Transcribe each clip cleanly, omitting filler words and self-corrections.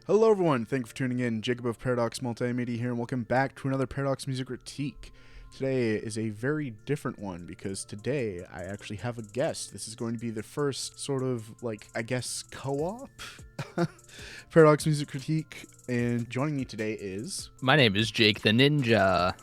Hello everyone, thank you for tuning in. Jacob of Paradox Multimedia here, and welcome back to another Paradox Music Critique. Today is a very different one because today I actually have a guest. This is going to be the first sort of, co-op Paradox Music Critique, and joining me today is... My name is Jake the Ninja.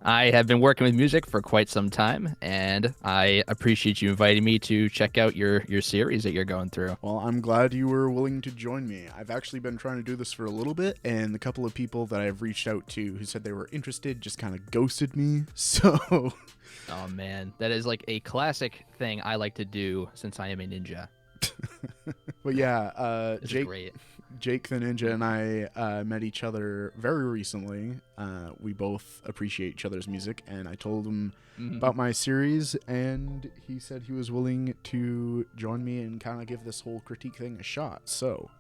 I have been working with music for quite some time, and I appreciate you inviting me to check out your series that you're going through. Well, I'm glad you were willing to join me. I've actually been trying to do this for a little bit, and the couple of people that I've reached out to who said they were interested just kind of ghosted me, so... Oh man, that is like a classic thing I like to do since I am a ninja. But yeah, This is great. Jake the Ninja and I met each other very recently. We both appreciate each other's music, and I told him about my series, and he said he was willing to join me and kind of give this whole critique thing a shot. So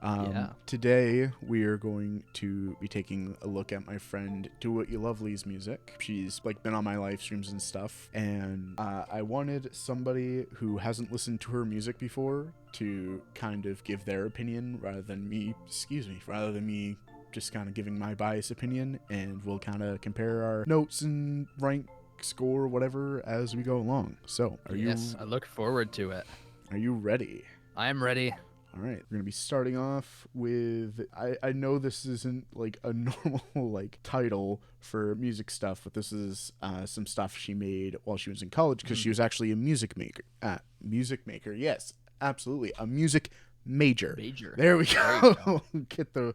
today we are going to be taking a look at my friend dowhatyoulovely's music. She's been on my live streams and stuff, and I wanted somebody who hasn't listened to her music before to kind of give their opinion rather than me just kind of giving my biased opinion, and we'll kind of compare our notes and rank, score, whatever, as we go along. So, Yes, I look forward to it. Are you ready? I am ready. All right, we're going to be starting off with, I know this isn't like a normal title for music stuff, but this is some stuff she made while she was in college, because she was actually a music maker, yes. Absolutely. A music major. There we go. Get the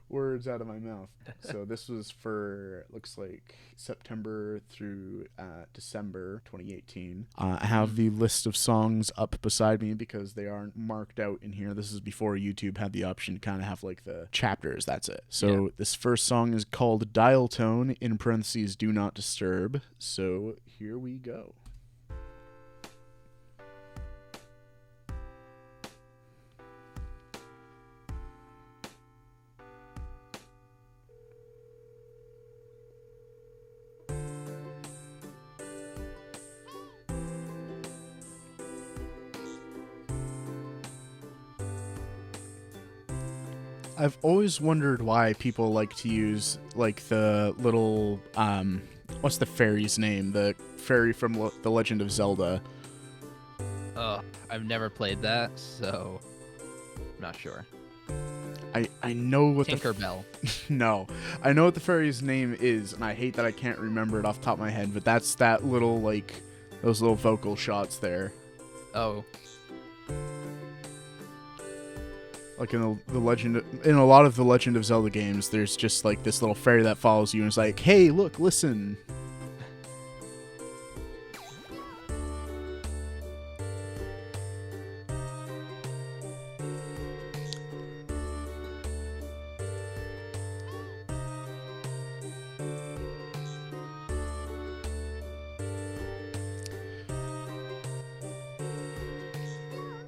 words out of my mouth. So this was for, looks like, September through December 2018. I have the list of songs up beside me because they aren't marked out in here. This is before YouTube had the option to kind of have the chapters. That's it. So This first song is called Dial Tone, in parentheses, Do Not Disturb. So here we go. I've always wondered why people like to use the little what's the fairy's name? The fairy from The Legend of Zelda. I've never played that, so I'm not sure. I know what Tinkerbell. No, I know what the fairy's name is, and I hate that I can't remember it off the top of my head. But that's that little those little vocal shots there. Oh. In a lot of the Legend of Zelda games, there's just this little fairy that follows you and is like, hey, look, listen.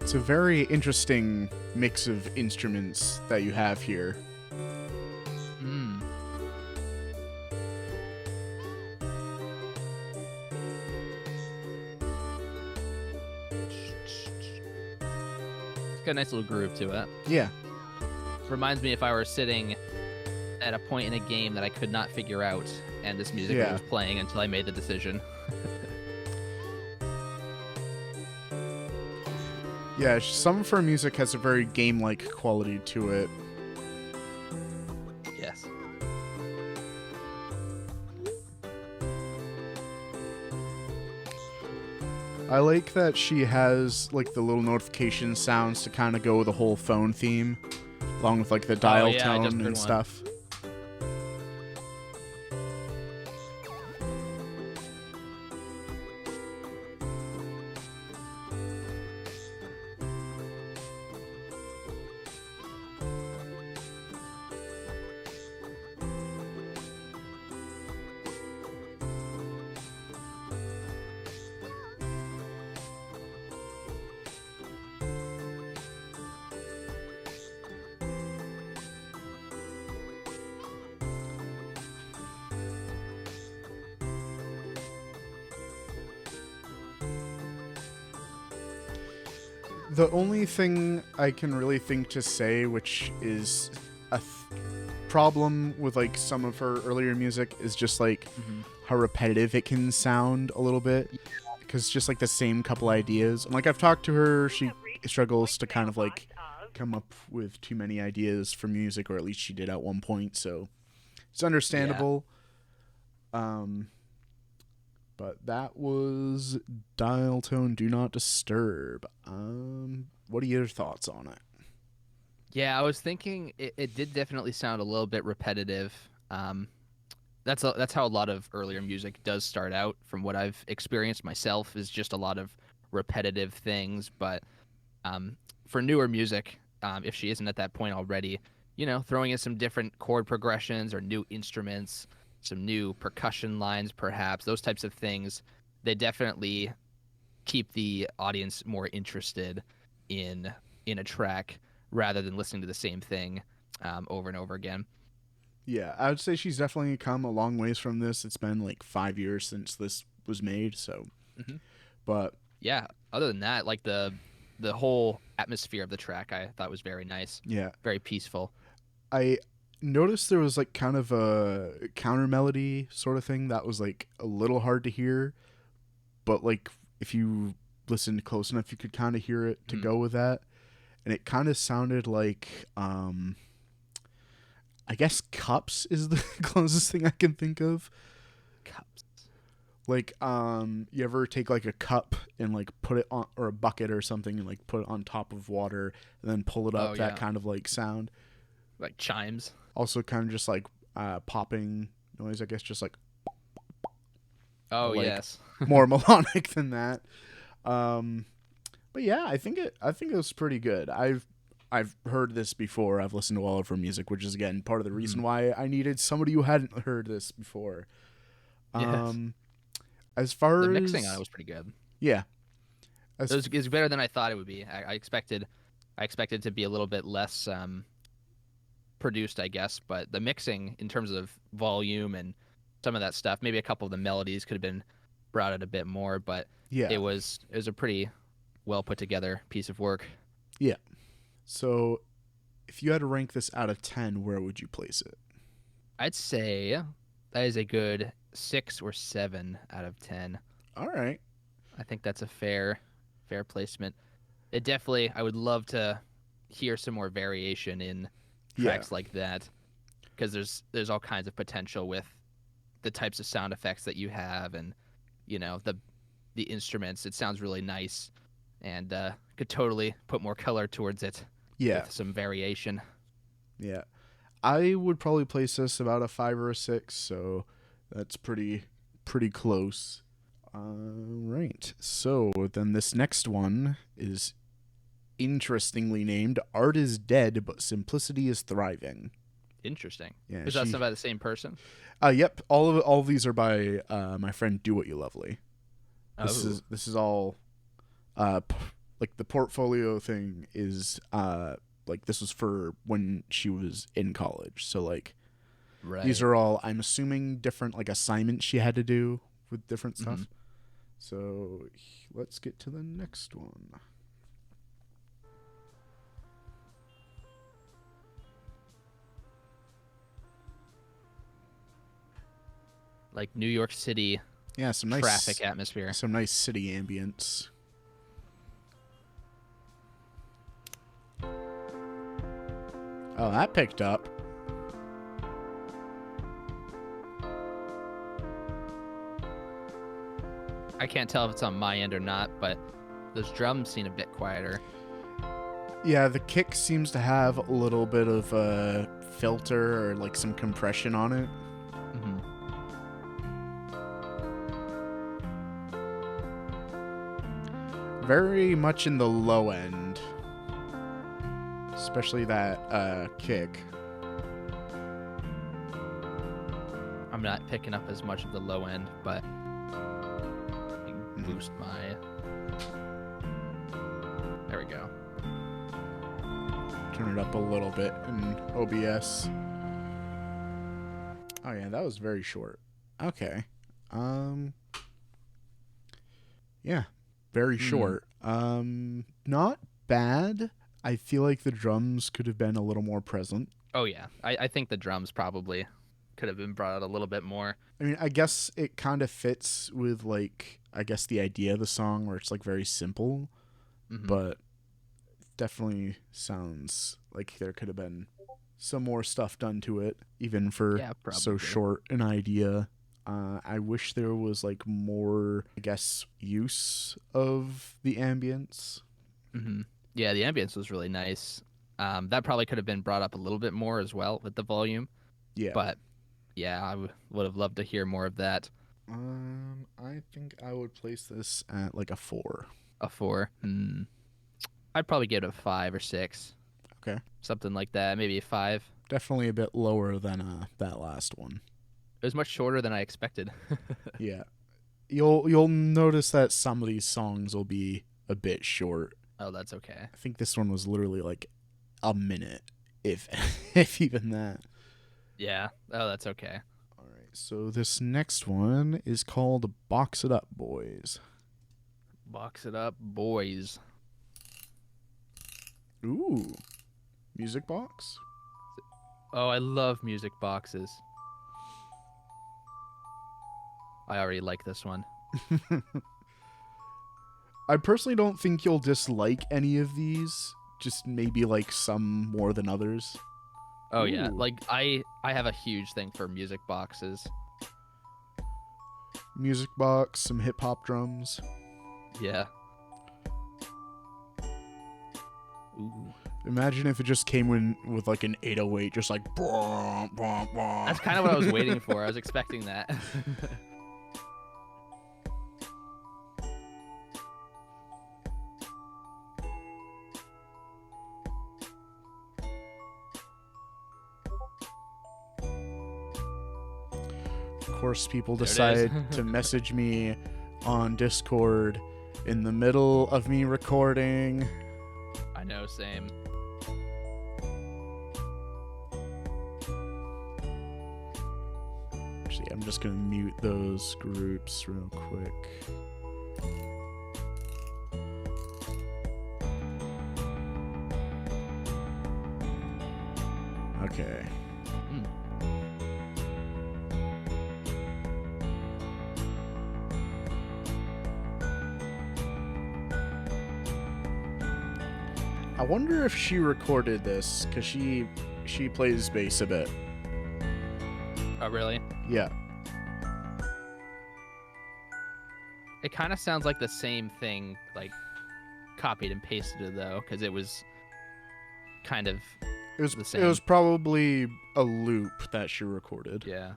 It's a very interesting mix of instruments that you have here. It's got a nice little groove to it. Yeah. Reminds me if I were sitting at a point in a game that I could not figure out, and this music was playing until I made the decision. Yeah, some of her music has a very game-like quality to it. Yes. I like that she has the little notification sounds to kind of go with the whole phone theme, along with the dial tone and stuff. The only thing I can really think to say, which is a problem with like some of her earlier music, is just like how repetitive it can sound a little bit, because just like the same couple ideas. And like I've talked to her, she struggles to kind of like come up with too many ideas for music, or at least she did at one point. So it's understandable. Yeah. But that was Dial Tone Do Not Disturb. What are your thoughts on it? Yeah, I was thinking it did definitely sound a little bit repetitive. That's how a lot of earlier music does start out, from what I've experienced myself, is just a lot of repetitive things. But for newer music, if she isn't at that point already, throwing in some different chord progressions or new instruments, some new percussion lines, perhaps, those types of things, they definitely keep the audience more interested in a track rather than listening to the same thing over and over again. Yeah, I would say she's definitely come a long ways from this. It's been like 5 years since this was made, so. But yeah, other than that, like the whole atmosphere of the track, I thought was very nice. Yeah, very peaceful. I noticed there was like kind of a counter melody sort of thing that was like a little hard to hear, but like if you listened close enough, you could kind of hear it to go with that. And it kind of sounded like, I guess cups is the closest thing I can think of. Cups. Like, you ever take like a cup and like put it on, or a bucket or something, and like put it on top of water and then pull it up? Oh, that yeah. kind of like sound. Like chimes. Also kind of just like popping noise, I guess, just like. Oh, like, yes. More melodic than that. But yeah, I think it was pretty good. I've heard this before. I've listened to all of her music, which is again part of the reason why I needed somebody who hadn't heard this before. Yes. As far the as mixing on it was pretty good. Yeah. It was better than I thought it would be. I expected to be a little bit less produced, I guess, but the mixing in terms of volume and some of that stuff, maybe a couple of the melodies could have been brought out a bit more, but yeah, it was a pretty well put together piece of work. Yeah. So if you had to rank this out of 10, where would you place it? I'd say that is a good 6 or 7 out of 10. All right. I think that's a fair placement. It definitely, I would love to hear some more variation in tracks like that, because there's all kinds of potential with the types of sound effects that you have, and the instruments. It sounds really nice, and could totally put more color towards it. With some variation. Yeah, I would probably place this about a 5 or a 6, so that's pretty close. Right. So then this next one is interestingly named "Art is Dead, but Simplicity is Thriving." Interesting. Yeah, is that by the same person? Yep. All of these are by my friend dowhatyoulovely. This is all like the portfolio thing is like this was for when she was in college. So like these are all, I'm assuming, different like assignments she had to do with different stuff. So let's get to the next one. Like New York City. Yeah, some nice traffic atmosphere. Some nice city ambience. Oh, that picked up. I can't tell if it's on my end or not, but those drums seem a bit quieter. Yeah, the kick seems to have a little bit of a filter or like some compression on it. Very much in the low end. Especially that kick. I'm not picking up as much of the low end, but I can boost my... There we go. Turn it up a little bit in OBS. Oh yeah, that was very short. Okay. Yeah. Very short. Not bad. I feel like the drums could have been a little more present. Oh yeah, I think the drums probably could have been brought out a little bit more. I mean, I guess it kind of fits with like I guess the idea of the song where it's like very simple, but definitely sounds like there could have been some more stuff done to it, even for so short an idea. I wish there was like more, I guess, use of the ambience. Yeah, the ambience was really nice. That probably could have been brought up a little bit more as well with the volume. Yeah. But yeah, I would have loved to hear more of that. I think I would place this at like a 4. A 4. I'd probably give it a 5 or 6. Okay. Something like that. Maybe a 5. Definitely a bit lower than that last one. It was much shorter than I expected. Yeah. You'll notice that some of these songs will be a bit short. Oh, that's okay. I think this one was literally like a minute, if if even that. Yeah. Oh, that's okay. All right. So this next one is called Box It Up, Boys. Box It Up, Boys. Ooh. Music box? Oh, I love music boxes. I already like this one. I personally don't think you'll dislike any of these. Just maybe like some more than others. Oh yeah, like I have a huge thing for music boxes. Music box, some hip hop drums. Yeah. Ooh. Imagine if it just came in with like an 808, just like. That's kind of what I was waiting for. I was expecting that. Of course, people decide to message me on Discord in the middle of me recording. I know, same. Actually, I'm just gonna mute those groups real quick. Okay. I wonder if she recorded this, because she plays bass a bit. Oh, really? Yeah. It kind of sounds like the same thing, like copied and pasted it though, because it was kind of the same. It was probably a loop that she recorded. Yeah.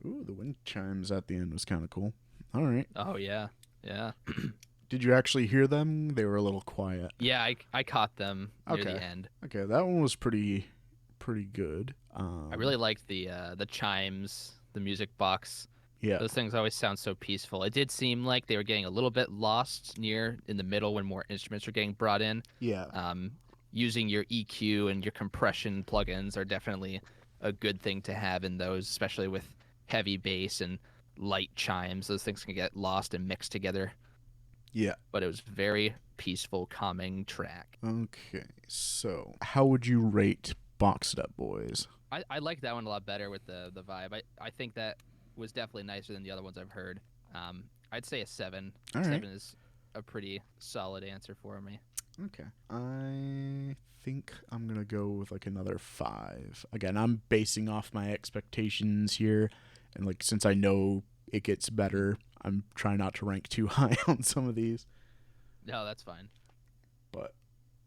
Ooh, the wind chimes at the end was kind of cool. All right. Oh yeah, yeah. Did you actually hear them? They were a little quiet. Yeah, I caught them near the end. Okay, that one was pretty good. I really liked the chimes, the music box. Yeah. Those things always sound so peaceful. It did seem like they were getting a little bit lost near in the middle when more instruments were getting brought in. Yeah. Using your EQ and your compression plugins are definitely a good thing to have in those, especially with heavy bass and light chimes. Those things can get lost and mixed together. Yeah. But it was very peaceful, calming track. Okay, so how would you rate Box It Up, Boys? I like that one a lot better with the vibe. I think that was definitely nicer than the other ones I've heard. I'd say a 7. All 7 right. is a pretty solid answer for me. Okay. I think I'm going to go with like another 5. Again, I'm basing off my expectations here. And like, since I know it gets better, I'm trying not to rank too high on some of these. No, that's fine. But,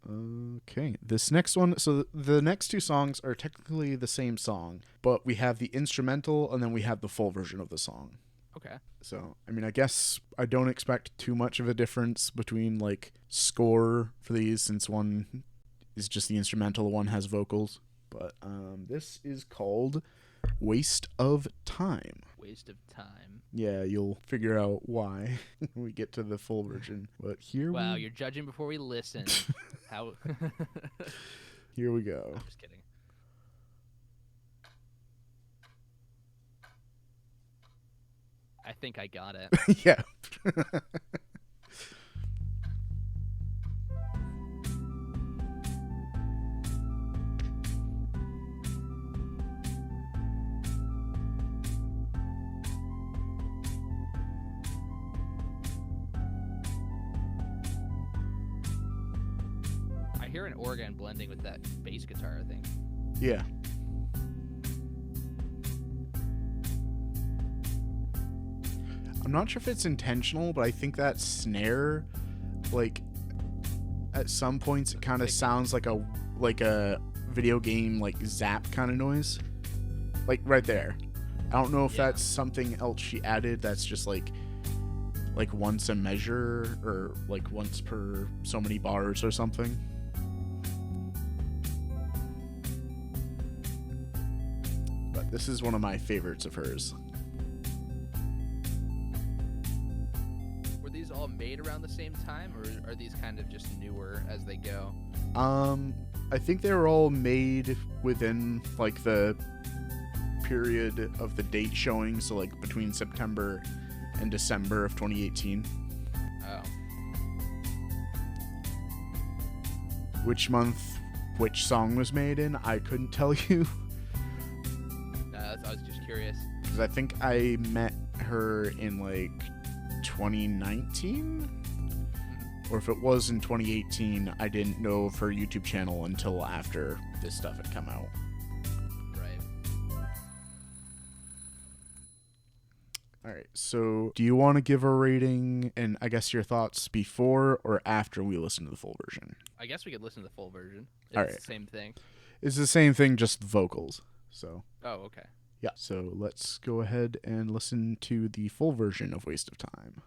okay. This next one, so the next 2 songs are technically the same song, but we have the instrumental and then we have the full version of the song. Okay. So, I mean, I guess I don't expect too much of a difference between, like, score for these, since one is just the instrumental, one has vocals. But this is called Waste of Time. Waste of Time. Yeah, you'll figure out why when we get to the full version. But here Wow, you're judging before we listen. How? Here we go. I'm just kidding. I think I got it. Yeah. hear an organ blending with that bass guitar, I think. Yeah. I'm not sure if it's intentional, but I think that snare, like, at some points it kind of sounds like a video game like zap kind of noise, like right there. I don't know if that's something else she added that's just like once a measure or like once per so many bars or something. But this is one of my favorites of hers. Were these all made around the same time, or are these kind of just newer as they go? I think they were all made within like the period of the date showing, so like between September and December of 2018. Oh. Which month which song was made in, I couldn't tell you. I was just curious. Because I think I met her in like 2019? Or if it was in 2018, I didn't know of her YouTube channel until after this stuff had come out. Right. Alright, so do you want to give a rating and I guess your thoughts before or after we listen to the full version? I guess we could listen to the full version. It's Alright. the same thing. It's the same thing, just vocals. So. Oh, okay. Yeah, so let's go ahead and listen to the full version of Waste of Time.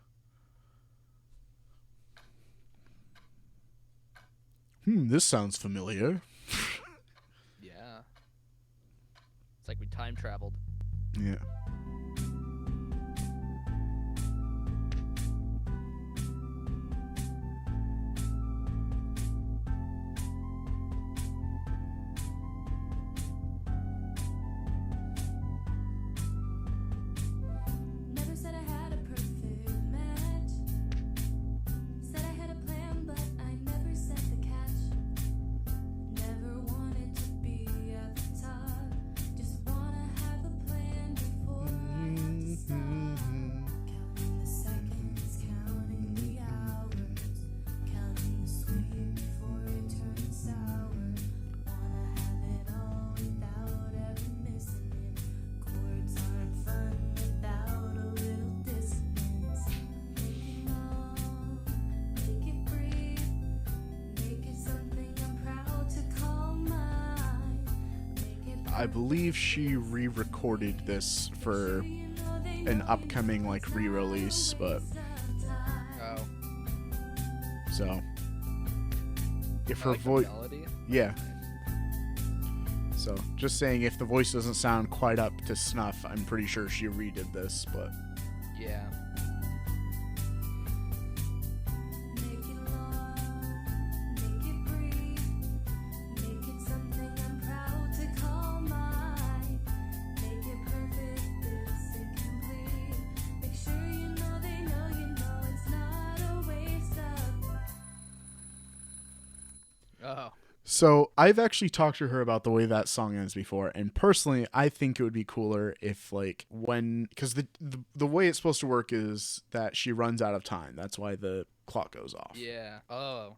This sounds familiar. Yeah. It's like we time traveled. Yeah. I believe she re-recorded this for an upcoming like re-release, but so if her voice, yeah. So just saying, if the voice doesn't sound quite up to snuff, I'm pretty sure she redid this, but yeah. Oh. So I've actually talked to her about the way that song ends before, and personally, I think it would be cooler if like because the way it's supposed to work is that she runs out of time. That's why the clock goes off. Yeah. Oh,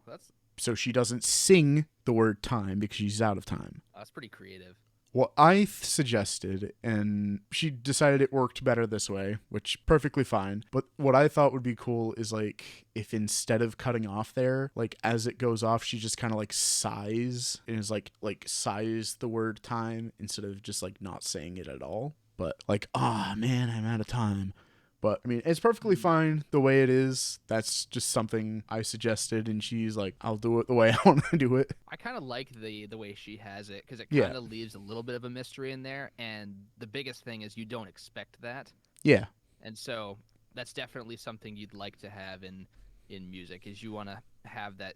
so she doesn't sing the word time because she's out of time. That's pretty creative. What I suggested, and she decided it worked better this way, which perfectly fine. But what I thought would be cool is like if instead of cutting off there, like as it goes off, she just kind of like sighs and is like sighs the word time instead of just like not saying it at all. But like, man, I'm out of time. But I mean, it's perfectly fine the way it is. That's just something I suggested, and she's like, "I'll do it the way I want to do it." I kind of like the way she has it because it kind of leaves a little bit of a mystery in there, and the biggest thing is you don't expect that. Yeah. And so that's definitely something you'd like to have in music, is you want to have that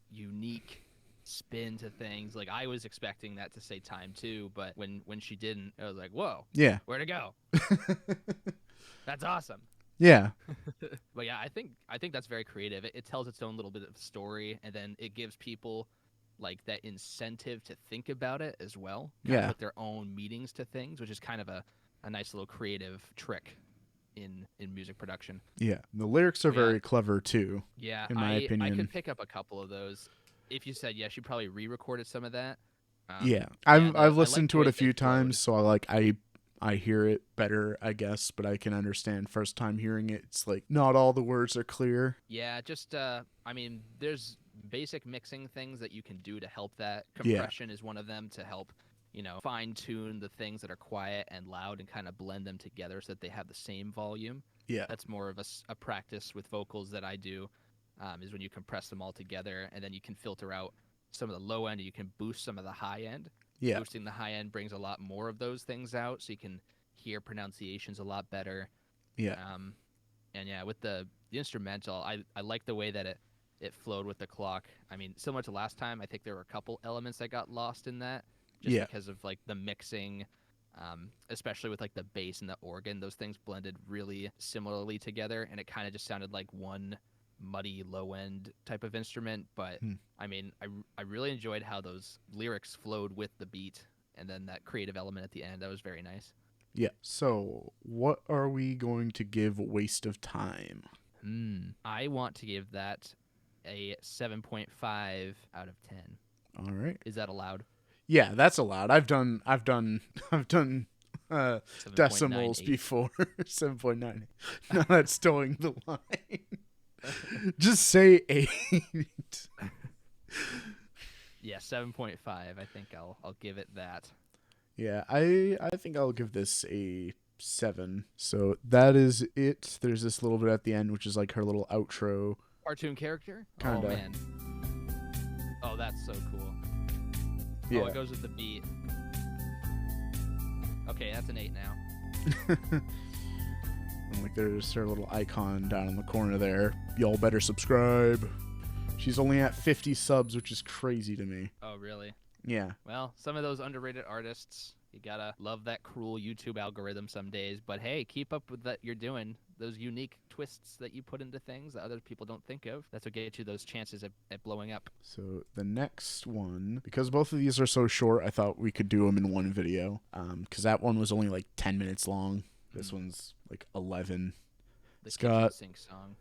unique spin to things. Like I was expecting that to say time too, but when she didn't, I was like, "Whoa, yeah, where'd it go?" That's awesome. Yeah. But yeah, I think that's very creative. It tells its own little bit of story, and then it gives people like that incentive to think about it as well. Kind of put their own meanings to things, which is kind of a nice little creative trick in music production. Yeah. The lyrics are very clever too. Yeah, in my opinion. I could pick up a couple of those. if you said yes, you probably re-recorded some of that. Yeah, Yeah, I've I like listened the to it way a that they few flowed. times, so I hear it better, I guess, but I can understand first time hearing it, it's like not all the words are clear. Yeah, just I mean, there's basic mixing things that you can do to help that. Yeah, Compression is one of them to help, fine tune the things that are quiet and loud and kind of blend them together so that they have the same volume. yeah, That's more of a practice with vocals that I do, is when you compress them all together and then you can filter out some of the low end and you can boost some of the high end. yeah, Boosting the high end brings a lot more of those things out, so you can hear pronunciations a lot better. yeah, Um, and yeah, with the instrumental, I like the way that it flowed with the clock. I mean, similar to last time, I think there were a couple elements that got lost in that just yeah, because of like the mixing, especially with like the bass and the organ. Those things blended really similarly together, and it kind of just sounded like one muddy low end type of instrument. But hmm, I mean, I really enjoyed how those lyrics flowed with the beat, and then that creative element at the end. That was very nice. yeah. So, what are we going to give Waste of Time? I want to give that a 7.5 out of 10. All right. Is that allowed? Yeah, that's allowed. I've done decimals 7.98. before. 7.9. No, that's towing the line. Just say 8. Yeah, 7.5. I think I'll give it that. Yeah, I think I'll give this a 7. So that is it. There's this little bit at the end, which is like her little outro. Cartoon character? Oh Kinda. man. Oh, that's so cool. Yeah. Oh, it goes with the beat. Okay, that's an 8 now. And like there's her little icon down in the corner there. Y'all better subscribe. She's only at 50 subs, which is crazy to me. Oh, really? Yeah. Well, some of those underrated artists, you gotta love that cruel YouTube algorithm some days. But hey, keep up with that you're doing. Those unique twists that you put into things that other people don't think of. That's what gets you those chances at blowing up. So the next one, because both of these are so short, I thought we could do them in one video. Because that one was only like 10 minutes long. This one's like 11. The It's kitchen got sink song.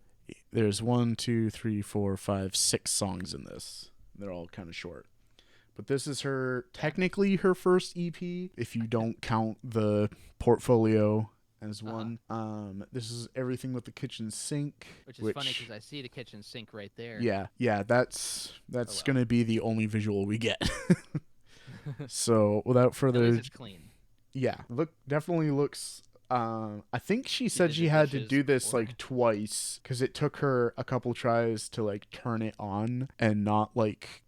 there's 1, 2, 3, 4, 5, 6 songs in this. They're all kind of short. But this is technically her first EP, if you don't count the portfolio as one. This is Everything with the Kitchen Sink, Which is funny because I see the kitchen sink right there. yeah, that's well. gonna be the only visual we get. So without At further, least it's clean. yeah, definitely looks. I think she said did she the had to dishes do this before. like twice because it took her a couple tries to like turn it on and not like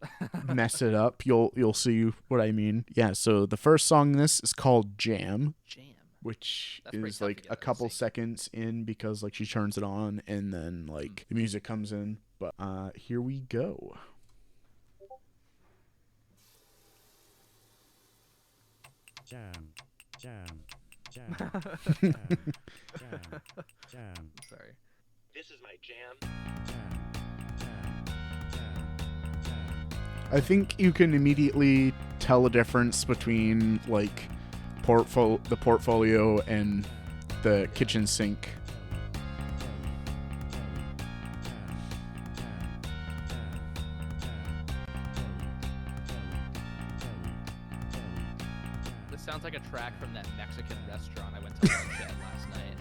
mess it up. You'll see what I mean. Yeah. So the first song in this is called Jam, Jam. which That's pretty is tough to like get a out of couple sync. seconds in because like she turns it on and then like the music comes in. But here we go. Jam, jam, jam, jam. Sorry. This is my jam. I think you can immediately tell a difference between like the portfolio and the kitchen sink. This sounds like a track from that Mexican restaurant I went to lunch at last night.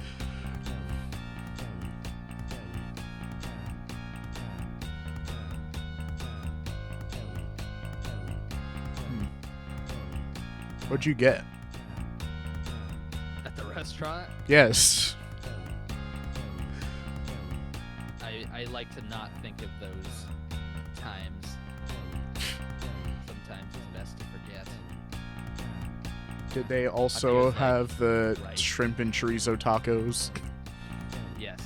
What'd you get? At the restaurant, Yes. I like to not think of those times. Sometimes it's best to forget. Did they also like, have the right. shrimp and chorizo tacos? Yes.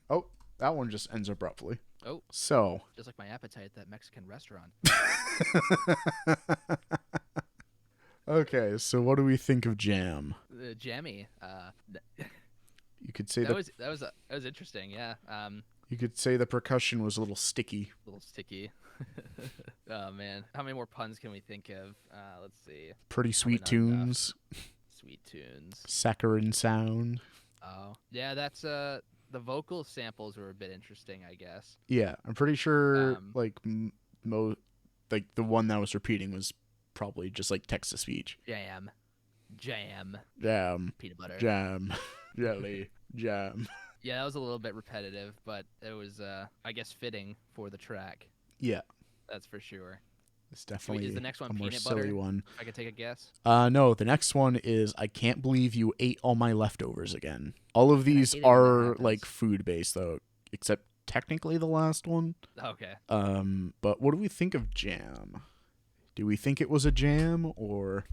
Oh, that one just ends abruptly. Oh, So, just like my appetite at that Mexican restaurant. okay, so what do we think of Jam? Jammy. You could say That was interesting. Yeah. you could say the percussion was a little sticky. A little sticky. Oh man, how many more puns can we think of? Let's see. Pretty sweet not enough. tunes, Sweet tunes. saccharine sound. Oh, yeah. That's the vocal samples were a bit interesting, I guess. Yeah, I'm pretty sure like like the one that was repeating was probably just like text to speech. Jam, Jam, peanut butter. jam, jelly, jam. Yeah, that was a little bit repetitive, but it was, I guess, fitting for the track. Yeah, That's for sure. it's definitely Is the next one a more peanut silly butter? one. If I could take a guess. No, the next one is I can't believe you ate all my leftovers again. All of these hate it when that are happens. like food based though, except technically the last one. Okay. But what do we think of jam? Do we think it was a jam, or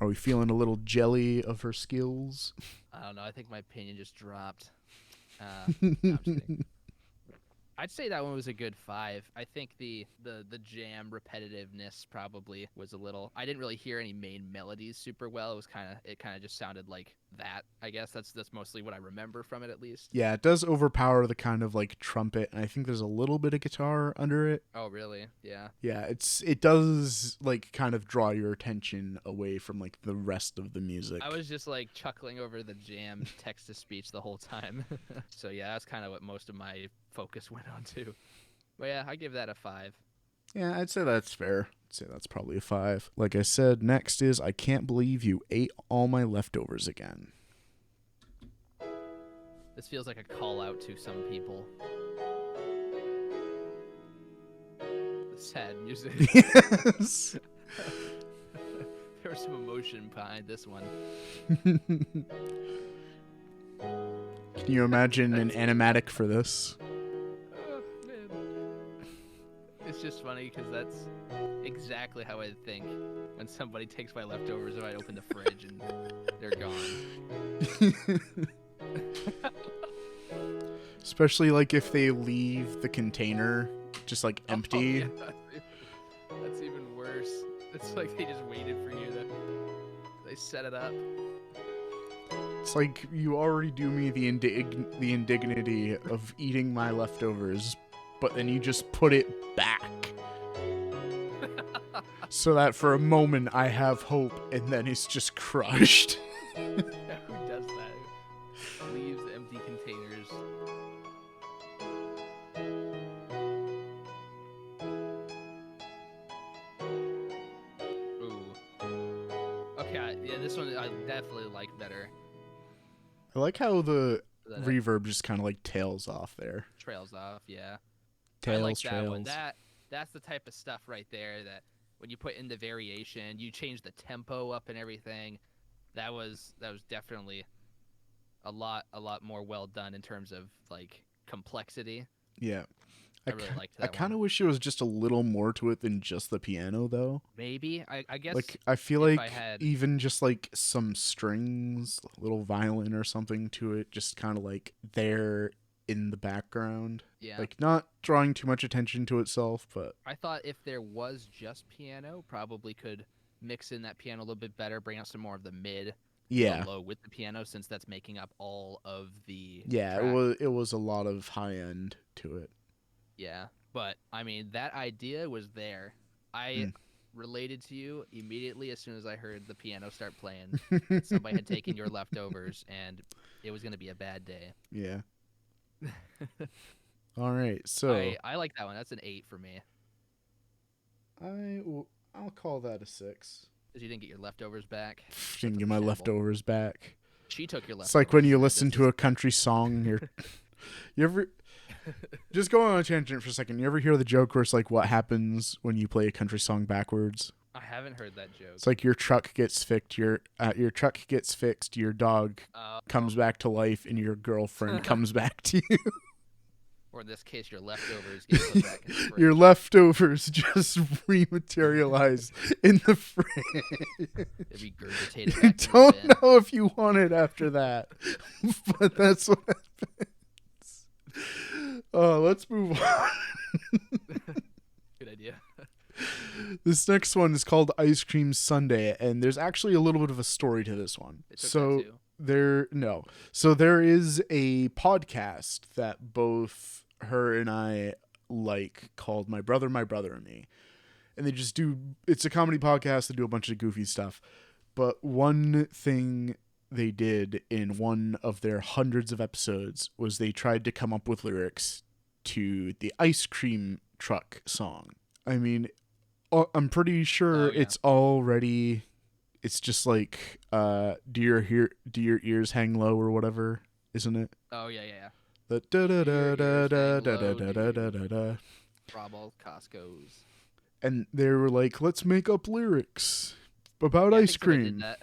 are we feeling a little jelly of her skills? I don't know. I think my opinion just dropped. No, I'm just kidding. I'd say that one was a good 5. I think the jam repetitiveness probably was a little. I didn't really hear any main melodies super well. It kind of just sounded like that. I guess that's mostly what I remember from it, at least. Yeah, it does overpower the kind of like trumpet, and I think there's a little bit of guitar under it. Oh, really? Yeah. Yeah, it does like kind of draw your attention away from like the rest of the music. I was just like chuckling over the jam text to speech the whole time. So yeah, that's kind of what most of my focus went on to. But yeah, I give that a 5. Yeah, I'd say that's fair. I'd say that's probably a 5. Like I said, next is I can't believe you ate all my leftovers again. This feels like a call out to some people. Sad music. Yes. There was some emotion behind this one. Can you imagine an animatic for this? Oh, man. It's just funny because that's exactly how I think when somebody takes my leftovers and I open the fridge and they're gone. Especially like if they leave the container just like empty. Oh, yeah. That's even worse. It's like they just waited for you to. They set it up. It's like you already do me the indignity of eating my leftovers, but then you just put it back. So that for a moment I have hope, and then it's just crushed. Who does that? Leaves empty containers. Ooh. Okay, yeah, this one I definitely like better. I like how the That it reverb just kind of like tails off there. trails off, yeah. Tails, I like that trails. one. That's the type of stuff right there that when you put in the variation, you change the tempo up and everything. That was definitely a lot more well done in terms of like complexity. Yeah. I really liked that I kind of one. wish there was just a little more to it than just the piano, though. Maybe I guess Like, I feel if like I had- even just like some strings, a little violin or something to it, just kind of like there in the background. yeah. Like, not drawing too much attention to itself, but I thought if there was just piano, probably could mix in that piano a little bit better, bring out some more of the mid, yeah. the low with the piano, since that's making up all of the Yeah, track. it was a lot of high end to it. Yeah, but I mean that idea was there. I related to you immediately as soon as I heard the piano start playing. Somebody had taken your leftovers, and it was gonna be a bad day. Yeah. All right, so I like that one. That's an 8 for me. I'll call that a 6. Because you didn't get your leftovers back. Didn't get my understandable. leftovers back. She took your leftovers. It's like when you and listen this to is- a country song, you ever just go on a tangent for a second. You ever hear the joke where it's like what happens when you play a country song backwards? I haven't heard that joke. It's like your truck gets fixed, your truck gets fixed, your dog comes back to life, and your girlfriend comes back to you. Or in this case, your leftovers get put back in the fridge. Your leftovers just rematerialize in the fridge. They're regurgitated I back in the don't bin. know if you want it after that, but that's what happens. Let's move on. Good idea. This next one is called Ice Cream Sundae, and there's actually a little bit of a story to this one. They took So that too. so there is a podcast that both her and I like called My Brother and Me. And they just it's a comedy podcast, they do a bunch of goofy stuff. But one thing they did in one of their hundreds of episodes was they tried to come up with lyrics to the ice cream truck song, I mean, I'm pretty sure Oh, yeah. it's already. It's just like, do your ears hang low or whatever, isn't it? Oh, yeah, yeah, yeah. The da da Do your da ears da hang da da low, da do da da da da. Rob all Costco's. And they were like, let's make up lyrics about Yeah, I ice think someone did cream. that.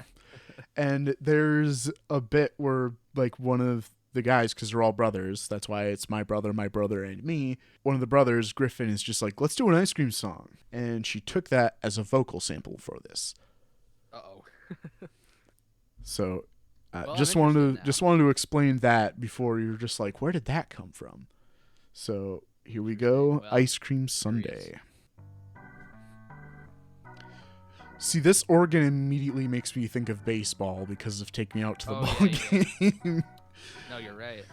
And there's a bit where like one of the guys, because they're all brothers, that's why it's my brother, and me. One of the brothers, Griffin, is just like, let's do an ice cream song. And she took that as a vocal sample for this. Uh-oh. So Well, just I'm wanted interested to now. just wanted to explain that before you're just like, where did that come from? So here we go. Well, Ice Cream Sunday. See, this organ immediately makes me think of baseball because of Take Me Out to the Oh, Ball yeah, Game. No, you're right.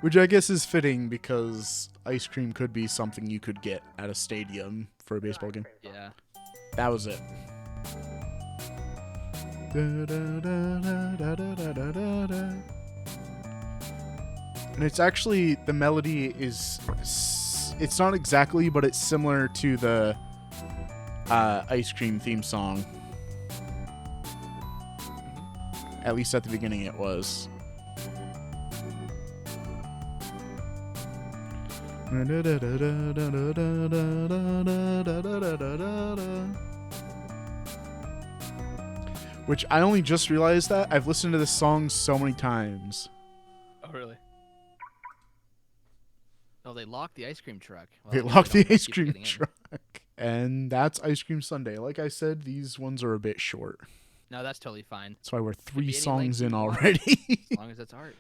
Which I guess is fitting because ice cream could be something you could get at a stadium for a baseball game. Yeah. That was it. And it's actually, the melody is, it's not exactly, but it's similar to the ice cream theme song. At least at the beginning it was. Which I only just realized that. I've listened to this song so many times. Oh, really? Oh, they locked the ice cream truck. Well, They I guess locked don't the ice keep cream getting in. truck. And that's Ice Cream Sunday. Like I said, these ones are a bit short. No, that's totally fine. That's why we're Could 3 be any songs length in you want, already. as long as it's art.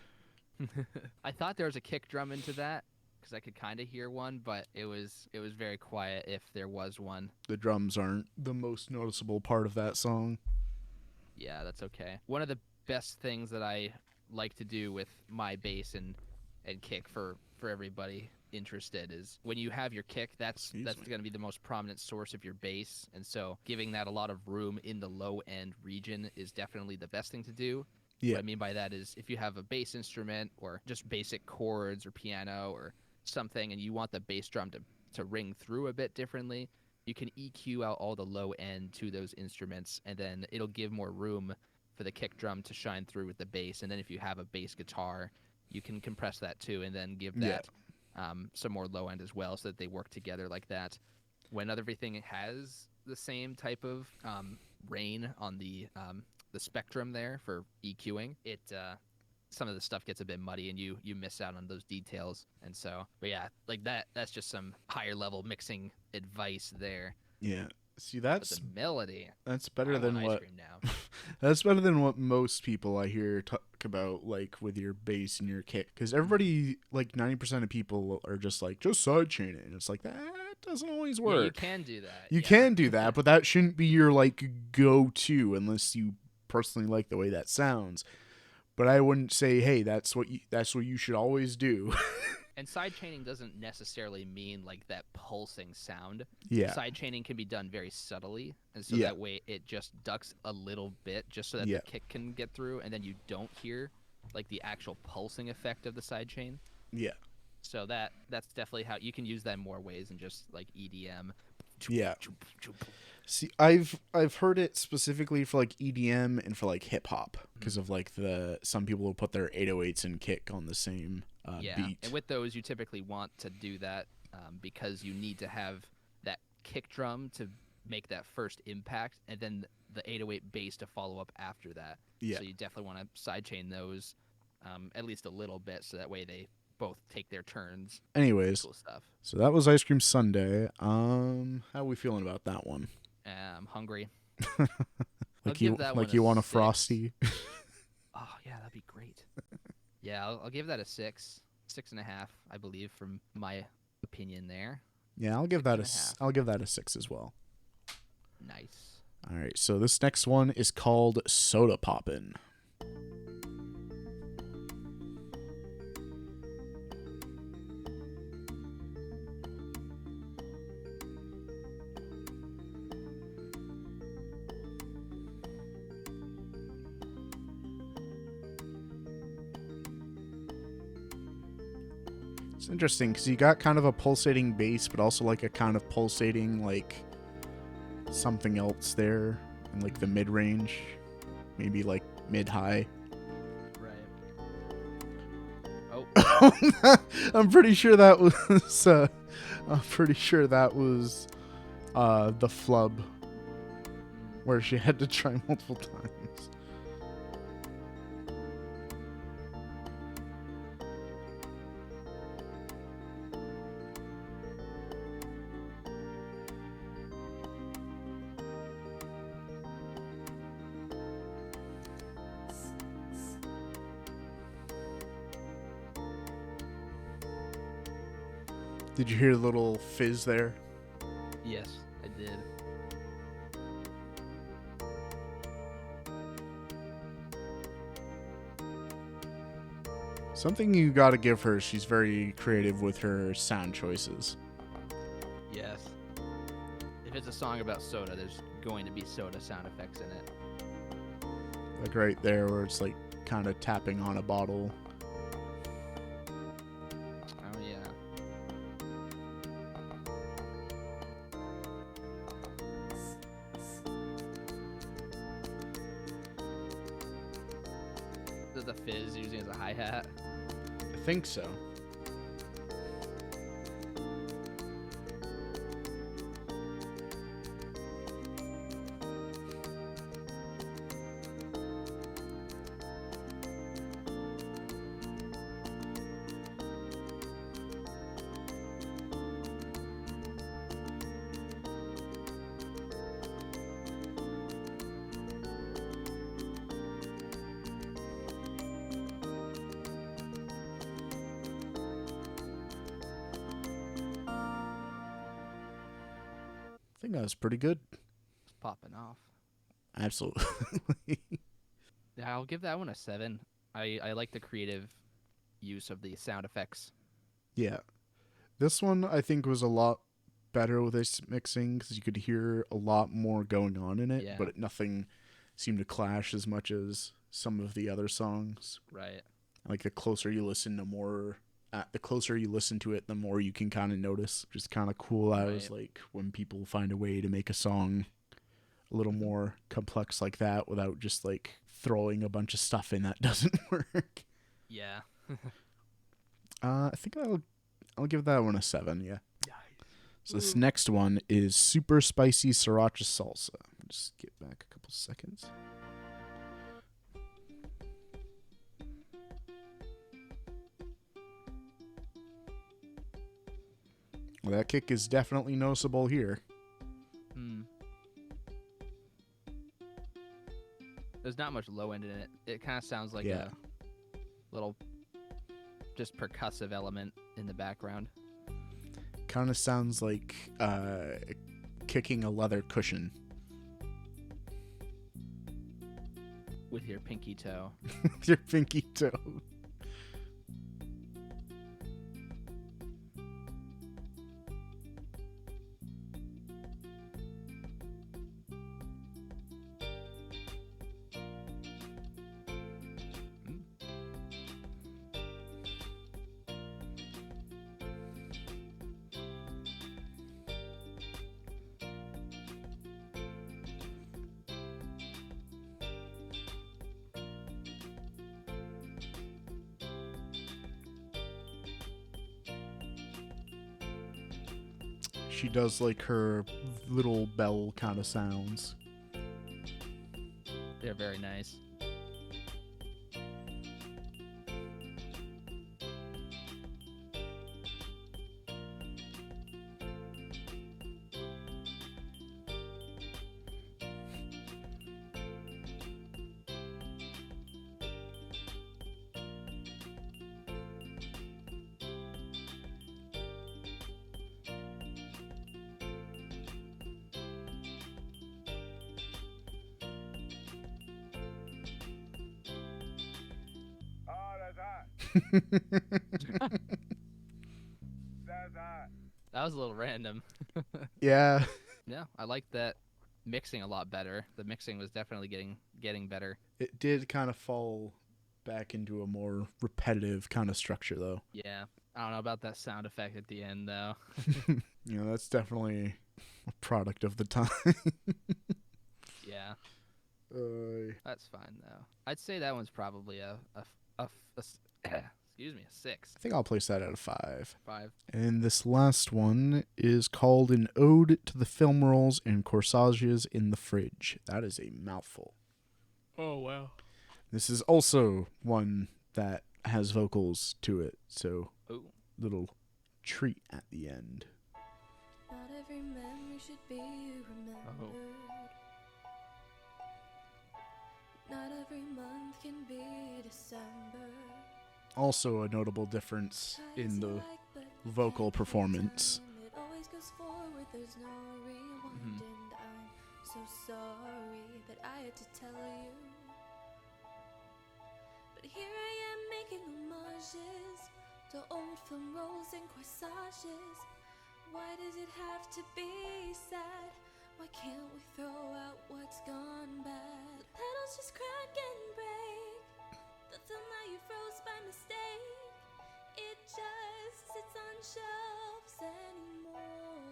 I thought there was a kick drum into that because I could kind of hear one, but it was very quiet if there was one. The drums aren't the most noticeable part of that song. Yeah, that's okay. One of the best things that I like to do with my bass and kick for everybody interested is when you have your kick, that's going to be the most prominent source of your bass, and so giving that a lot of room in the low end region is definitely the best thing to do. Yeah. What I mean by that is if you have a bass instrument or just basic chords or piano or something and you want the bass drum to ring through a bit differently, you can EQ out all the low end to those instruments, and then it'll give more room for the kick drum to shine through with the bass. And then if you have a bass guitar, you can compress that too and then give that some more low end as well so that they work together like that. When everything has the same type of rain on the spectrum there for EQing, it some of the stuff gets a bit muddy and you miss out on those details. And so, but yeah, like that's just some higher level mixing advice there. Yeah. See, But that's the melody, that's I better want than ice what cream now. that's better than what most people I hear talk about, like with your bass and your kick. Because everybody, like 90% of people, are just like just sidechain it, and it's like that doesn't always work. Yeah, you can do that. You yeah. can do that, but that shouldn't be your like go-to unless you personally like the way that sounds. But I wouldn't say, hey, that's what you should always do. And sidechaining doesn't necessarily mean like that pulsing sound. Yeah. Sidechaining can be done very subtly, and so Yeah. that way it just ducks a little bit, just so that Yeah. the kick can get through, and then you don't hear like the actual pulsing effect of the sidechain. Yeah. So that's definitely how you can use that in more ways than just like EDM. Yeah. See, I've heard it specifically for like EDM and for like hip hop because of like some people will put their 808s and kick on the same Yeah, beat. and with those, you typically want to do that because you need to have that kick drum to make that first impact, and then the 808 bass to follow up after that. Yeah. So you definitely want to sidechain those at least a little bit, so that way they both take their turns. Anyways, Cool stuff. so that was Ice Cream Sunday. How are we feeling about that one? I'm hungry. Like give that one like a you want a 6. Frosty? Oh yeah, that'd be great. Yeah, I'll give that a 6.5, I believe, from my opinion there. Yeah, I'll give that a 6.5. I'll give that a 6 as well. Nice. All right, so this next one is called Soda Poppin'. It's interesting because you got kind of a pulsating bass, but also like a kind of pulsating like something else there in like the mid range, maybe like mid high. Right. Oh. I'm pretty sure that was. I'm pretty sure that was the flub where she had to try multiple times. Did you hear the little fizz there? Yes, I did. Something you gotta give her, she's very creative with her sound choices. Yes. If it's a song about soda, there's going to be soda sound effects in it. Like right there where it's like kind of tapping on a bottle. Oh, yeah. Is the fizz using as a hi-hat? I think so. I think that was pretty good. It's popping off. Absolutely. Yeah, I'll give that one a 7. I like the creative use of the sound effects. Yeah. This one I think was a lot better with its mixing because you could hear a lot more going on in it, Yeah. but nothing seemed to clash as much as some of the other songs. Right. Like the closer you listen to it, the more you can kind of notice. Just kind of cool as Right. like when people find a way to make a song a little more complex like that without just like throwing a bunch of stuff in that doesn't work. Yeah. I think I'll give that one a 7. Yeah. So this next one is super spicy sriracha salsa. Just get back a couple seconds. Well, that kick is definitely noticeable here. There's not much low end in it. It kind of sounds like Yeah. a little just percussive element in the background. Kind of sounds like kicking a leather cushion. With your pinky toe. With your pinky toe. She does like her little bell kind of sounds. They're very nice. That was a little random. Yeah. Yeah, I like that mixing a lot better. The mixing was definitely getting better. It did kind of fall back into a more repetitive kind of structure though. Yeah. I don't know about that sound effect at the end, though. That's definitely a product of the time. Yeah, uh, that's fine, though. I'd say that one's probably excuse me, a 6. I think I'll place that at a 5. 5. And this last one is called An Ode to the Film Rolls and Corsages in the Fridge. That is a mouthful. Oh, wow. This is also one that has vocals to it, so Ooh. little treat at the end. Not every memory should be remembered. Not every month can be December. Also a notable difference in the vocal performance. It always goes forward, there's no rewind, and I'm so sorry that I had to tell you. But here I am making homages to old film rolls and corsages. Why does it have to be sad? Why can't we throw out what's gone bad? The petals just crack and break. The film that you froze by mistake, it just sits on shelves anymore.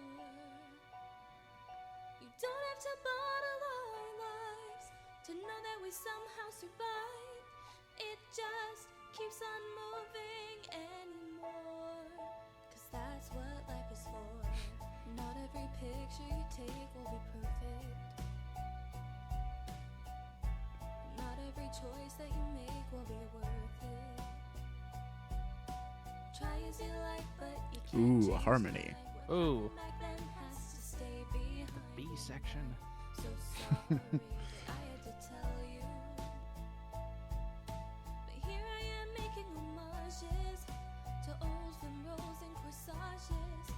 You don't have to bottle our lives to know that we somehow survive. It just keeps on moving anymore, 'cause that's what life is for. Not every picture you take will be perfect. Not every choice that you make will be worth it. Try as you like, but you can't Ooh, a change harmony. life. What Ooh. happened back then has to stay behind. B section. So sorry that I had to tell you. But here I am making homages to old film rolls and corsages.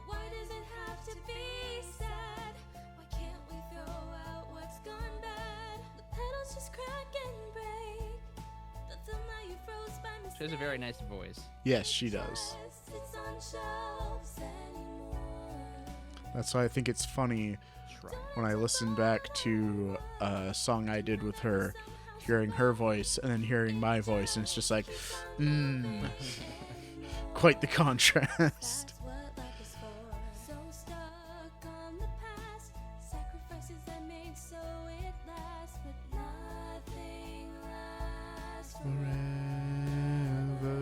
Why does it have to be sad? Why can't we throw out what's gone bad? The petals just crack and break. The film that you froze by mistake. She has a very nice voice. Yes, she does. It's on shelves anymore. That's why I think it's funny Try. when I listen back to a song I did with her, hearing her voice and then hearing my voice, and it's just like, quite the contrast. That's what life is for. So stuck on the past, sacrifices I made so it lasts, but nothing lasts Forever.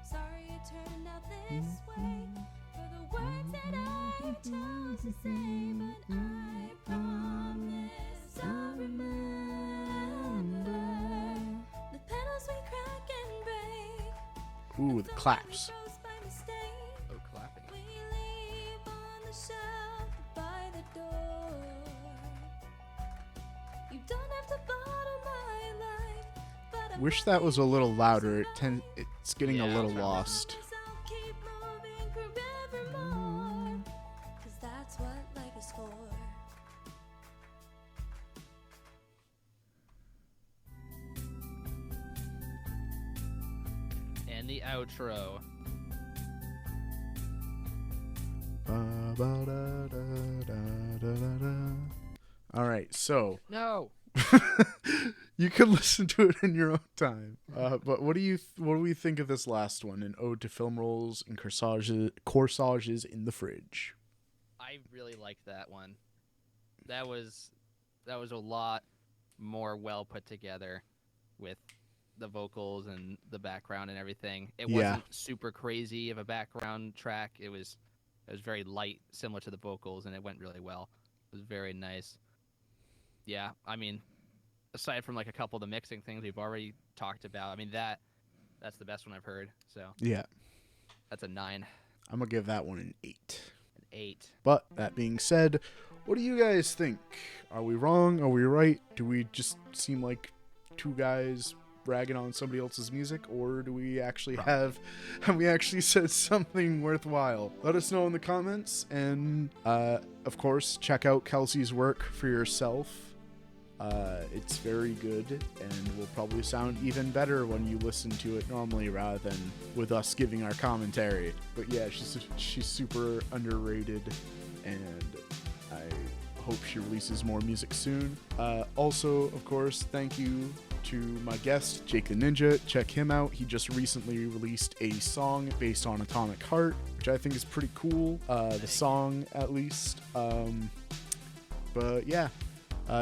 Sorry it turned out this way, for the words that I chose to say, but I promise I'll remember. The petals we crack and break. Ooh, the claps. Oh, clapping. We leave on the shelf by the door. You don't have to bottle my life, but I'm Wish that was a little louder. It's getting Yeah, a little I'll lost. I'll keep moving forevermore, 'cause that's what life is for. And the outro. All right, so No. you can listen to it in your own time. But what do we think of this last one? An ode to film rolls and corsages in the fridge. I really liked that one. That was a lot more well put together with the vocals and the background and everything. It Yeah. wasn't super crazy of a background track. It was very light, similar to the vocals, and it went really well. It was very nice. Yeah, I mean, aside from like a couple of the mixing things we've already talked about, I mean that's the best one I've heard. So Yeah, that's a 9, I'm gonna give that one an 8. an 8. But that being said, what do you guys think? Are we wrong? Are we right? Do we just seem like two guys bragging on somebody else's music, or do we actually have we actually said something worthwhile? Let us know in the comments, and of course, check out Kelsey's work for yourself. It's very good, and will probably sound even better when you listen to it normally rather than with us giving our commentary. But yeah, she's super underrated, and I hope she releases more music soon. Also, of course, thank you to my guest, Jake the Ninja. Check him out. He just recently released a song based on Atomic Heart, which I think is pretty cool. The song, at least. But yeah,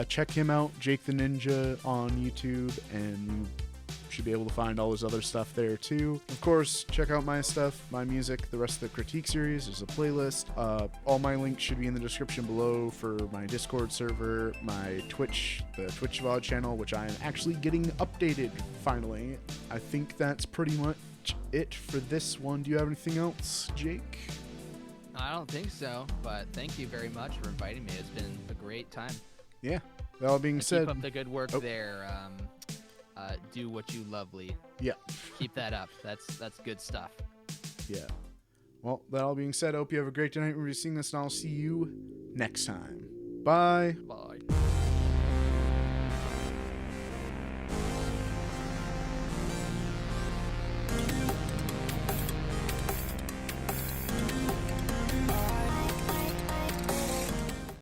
check him out, Jake the Ninja, on YouTube, and you should be able to find all his other stuff there too. Of course, check out my stuff, my music, the rest of the critique series. There's a playlist. All my links should be in the description below for my Discord server, my Twitch, the Twitch VOD channel, which I am actually getting updated finally. I think that's pretty much it for this one. Do you have anything else, Jake? I don't think so, but thank you very much for inviting me. It's been a great time. Yeah. That all being said, Keep up the good work there. Do what you lovely. Yeah. Keep that up. That's good stuff. Yeah. Well, that all being said, I hope you have a great night when you're seeing this, and I'll see you next time. Bye. Bye.